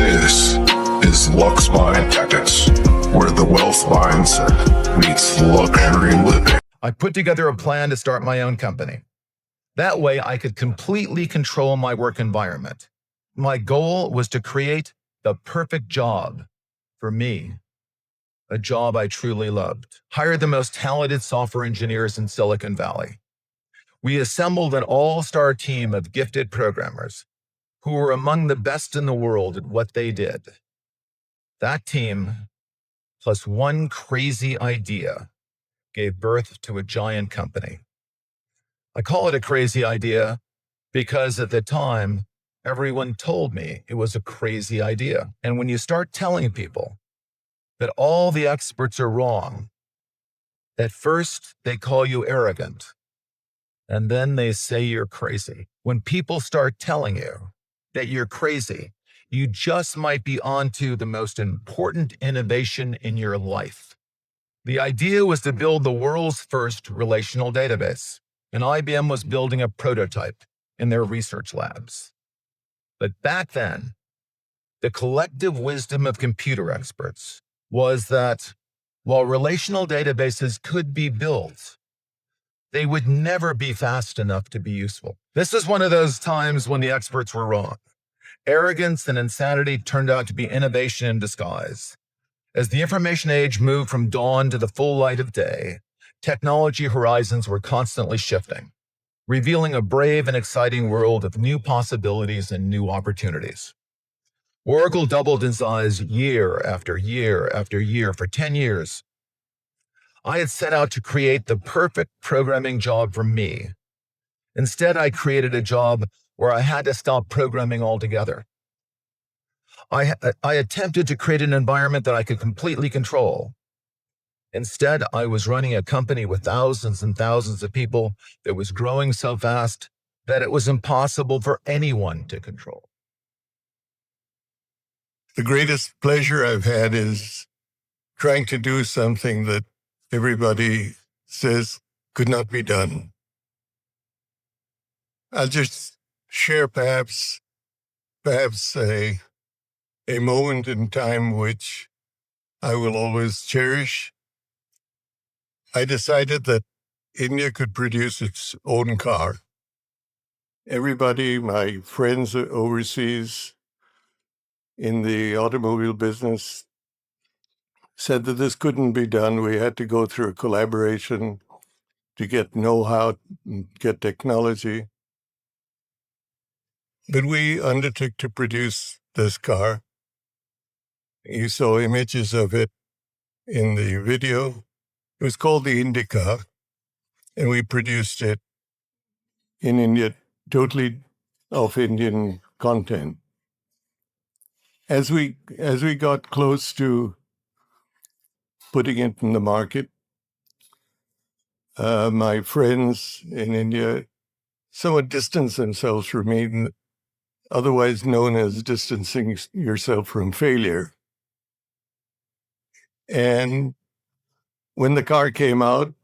This is LuxeMind Tactics, where the wealth mindset meets luxury living. I put together a plan to start my own company. That way I could completely control my work environment. My goal was to create the perfect job for me, a job I truly loved. Hire the most talented software engineers in Silicon Valley. We assembled an all-star team of gifted programmers who were among the best in the world at what they did. That team, plus one crazy idea, gave birth to a giant company. I call it a crazy idea because at the time, everyone told me it was a crazy idea. And when you start telling people that all the experts are wrong, at first they call you arrogant, and then they say you're crazy. When people start telling you that you're crazy, you just might be onto the most important innovation in your life. The idea was to build the world's first relational database, and IBM was building a prototype in their research labs. But back then, the collective wisdom of computer experts was that while relational databases could be built, they would never be fast enough to be useful. This is one of those times when the experts were wrong. Arrogance and insanity turned out to be innovation in disguise. As the information age moved from dawn to the full light of day, technology horizons were constantly shifting, revealing a brave and exciting world of new possibilities and new opportunities. Oracle doubled in size year after year after year for 10 years. I had set out to create the perfect programming job for me. Instead, I created a job where I had to stop programming altogether. I attempted to create an environment that I could completely control. Instead, I was running a company with thousands and thousands of people that was growing so fast that it was impossible for anyone to control. The greatest pleasure I've had is trying to do something that everybody says could not be done. I'll just share perhaps a moment in time which I will always cherish. I decided that India could produce its own car. Everybody, my friends overseas in the automobile business, said that this couldn't be done. We had to go through a collaboration to get know-how, get technology. But we undertook to produce this car. You saw images of it in the video. It was called the Indica, and we produced it in India, totally of Indian content. As we got close to putting it in the market, my friends in India somewhat distanced themselves from me, otherwise known as distancing yourself from failure. And when the car came out,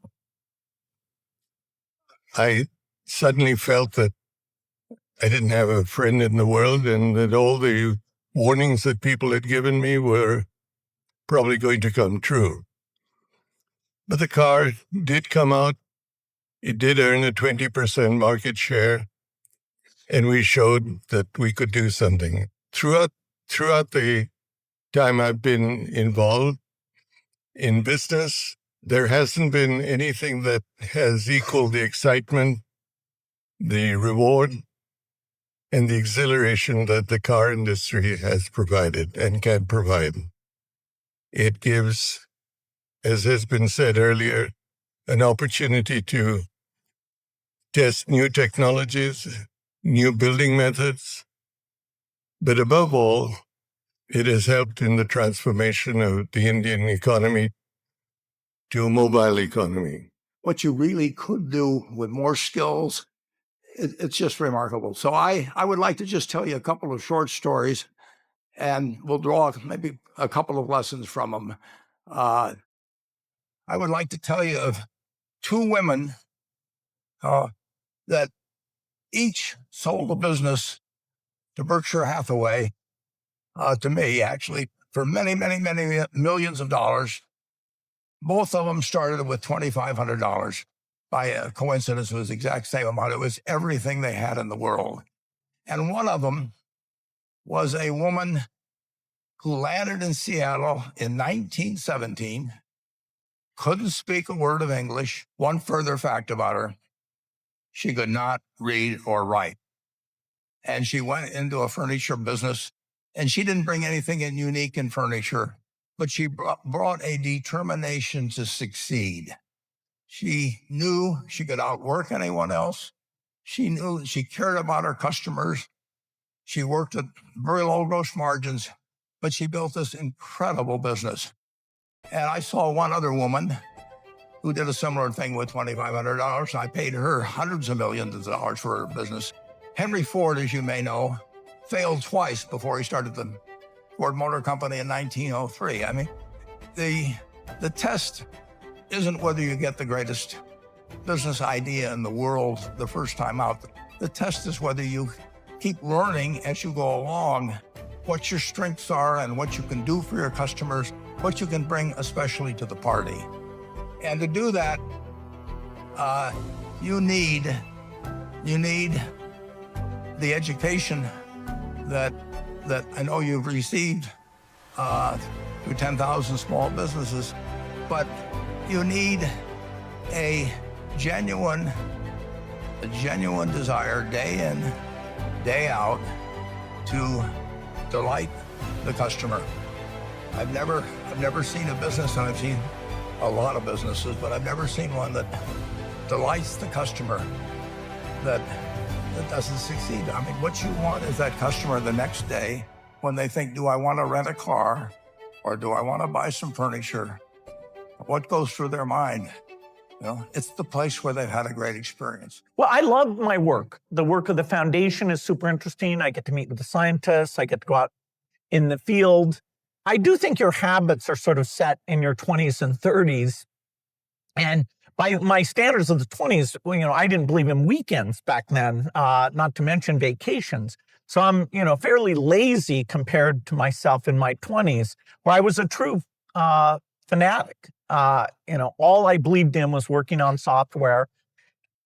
I suddenly felt that I didn't have a friend in the world and that all the warnings that people had given me were probably going to come true. But the car did come out. It did earn a 20% market share, and we showed that we could do something. Throughout the time I've been involved in business, there hasn't been anything that has equaled the excitement, the reward, and the exhilaration that the car industry has provided and can provide. It gives, as has been said earlier, an opportunity to test new technologies, new building methods, but above all, it has helped in the transformation of the Indian economy to a mobile economy. What you really could do with more skills, it's just remarkable. So I would like to just tell you a couple of short stories, and we'll draw maybe a couple of lessons from them. I would like to tell you of two women that each sold a business to Berkshire Hathaway to me, actually, for many, many, many millions of dollars. Both of them started with $2,500. By a coincidence, it was the exact same amount. It was everything they had in the world. And one of them was a woman who landed in Seattle in 1917, couldn't speak a word of English. One further fact about her, she could not read or write. And she went into a furniture business, and she didn't bring anything in unique in furniture, but she brought a determination to succeed. She knew she could outwork anyone else. She knew she cared about her customers. She worked at very low gross margins, but she built this incredible business. And I saw one other woman who did a similar thing with $2,500. I paid her hundreds of millions of dollars for her business. Henry Ford, as you may know, failed twice before he started the Ford Motor Company in 1903. I mean, the test isn't whether you get the greatest business idea in the world the first time out. The test is whether you keep learning as you go along what your strengths are and what you can do for your customers, what you can bring especially to the party. And to do that, you need the education that I know you've received through 10,000 small businesses, but you need a genuine desire day in, day out to delight the customer. I've never seen a business, and I've seen a lot of businesses, but I've never seen one that delights the customer that doesn't succeed. I mean, what you want is that customer the next day when they think, do I want to rent a car or do I want to buy some furniture? What goes through their mind? You know, it's the place where they've had a great experience. Well, I love my work. The work of the foundation is super interesting. I get to meet with the scientists. I get to go out in the field. I do think your habits are sort of set in your 20s and 30s. And by my standards of the 20s, well, you know, I didn't believe in weekends back then, not to mention vacations. So I'm, you know, fairly lazy compared to myself in my 20s, where I was a true fanatic. You know, all I believed in was working on software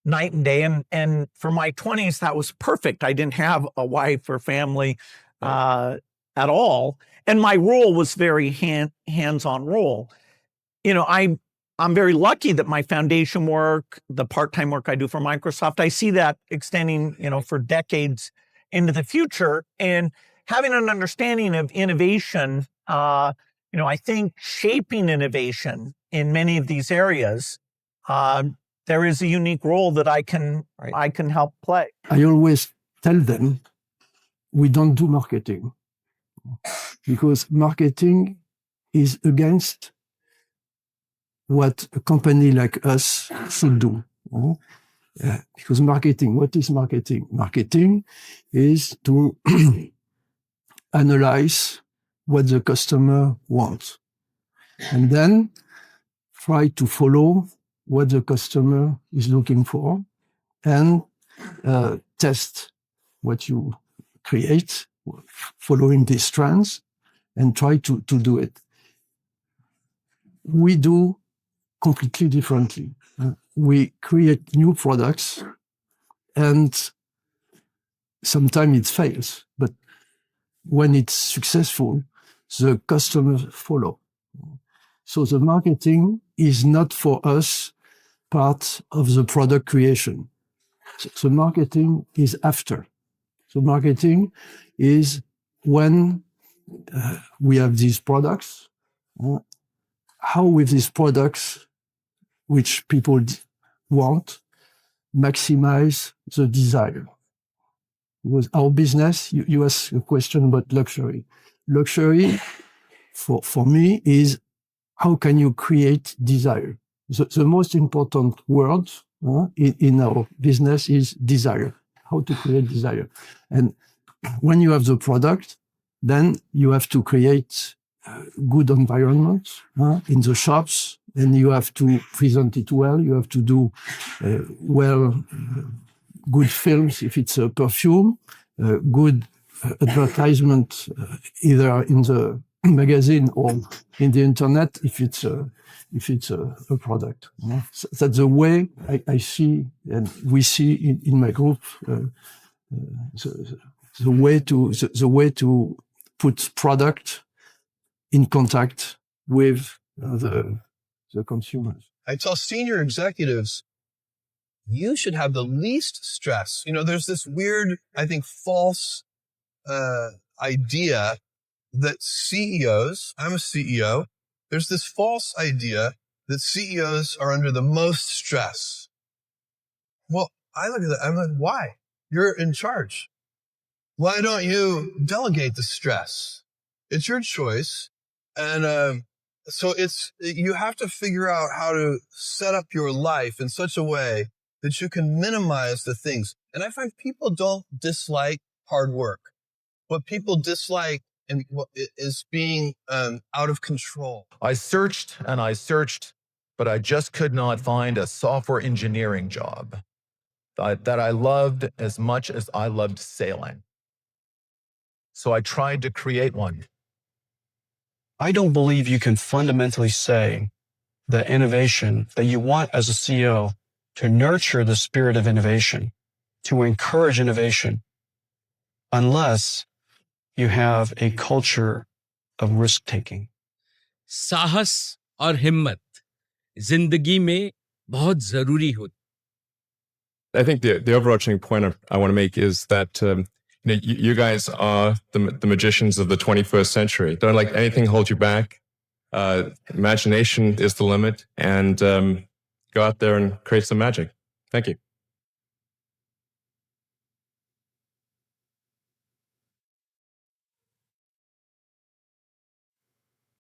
night and day. And for my 20s, that was perfect. I didn't have a wife or family at all. And my role was very hands-on role. You know, I'm very lucky that my foundation work, the part-time work I do for Microsoft, I see that extending, you know, for decades into the future. And having an understanding of innovation, you know, I think shaping innovation in many of these areas, there is a unique role that I can help play. I always tell them, we don't do marketing because marketing is against what a company like us should do. Because marketing, what is marketing? Marketing is to analyze what the customer wants and then try to follow what the customer is looking for and test what you create following these trends and try to do it. We do completely differently. We create new products and sometimes it fails, but when it's successful, the customers follow. So the marketing is not for us part of the product creation. So marketing is after. So marketing is when we have these products, how with these products, which people want, maximize the desire. Because our business, you asked a question about luxury. Luxury, for me, is how can you create desire? The most important word in our business is desire. How to create desire. And when you have the product, then you have to create good environment in the shops, and you have to present it well. You have to do good films if it's a perfume, good advertisement either in the magazine or in the internet if it's a product. You know? So that's the way I see and we see in my group the way to put product in contact with the consumers. I tell senior executives, you should have the least stress. You know, there's this weird, I think, false idea that CEOs, I'm a CEO, there's this false idea that CEOs are under the most stress. Well, I look at that, I'm like, why? You're in charge. Why don't you delegate the stress? It's your choice. And so you have to figure out how to set up your life in such a way that you can minimize the things. And I find people don't dislike hard work. What people dislike is being out of control. I searched and I searched, but I just could not find a software engineering job that I loved as much as I loved sailing. So I tried to create one. I don't believe you can fundamentally say that innovation, that you want as a CEO to nurture the spirit of innovation, to encourage innovation, unless you have a culture of risk-taking. साहस और हिम्मत जिंदगी में बहुत जरूरी होती. I think the overarching point I want to make is that you guys are the magicians of the 21st century. Don't let anything hold you back. Imagination is the limit, and go out there and create some magic. Thank you.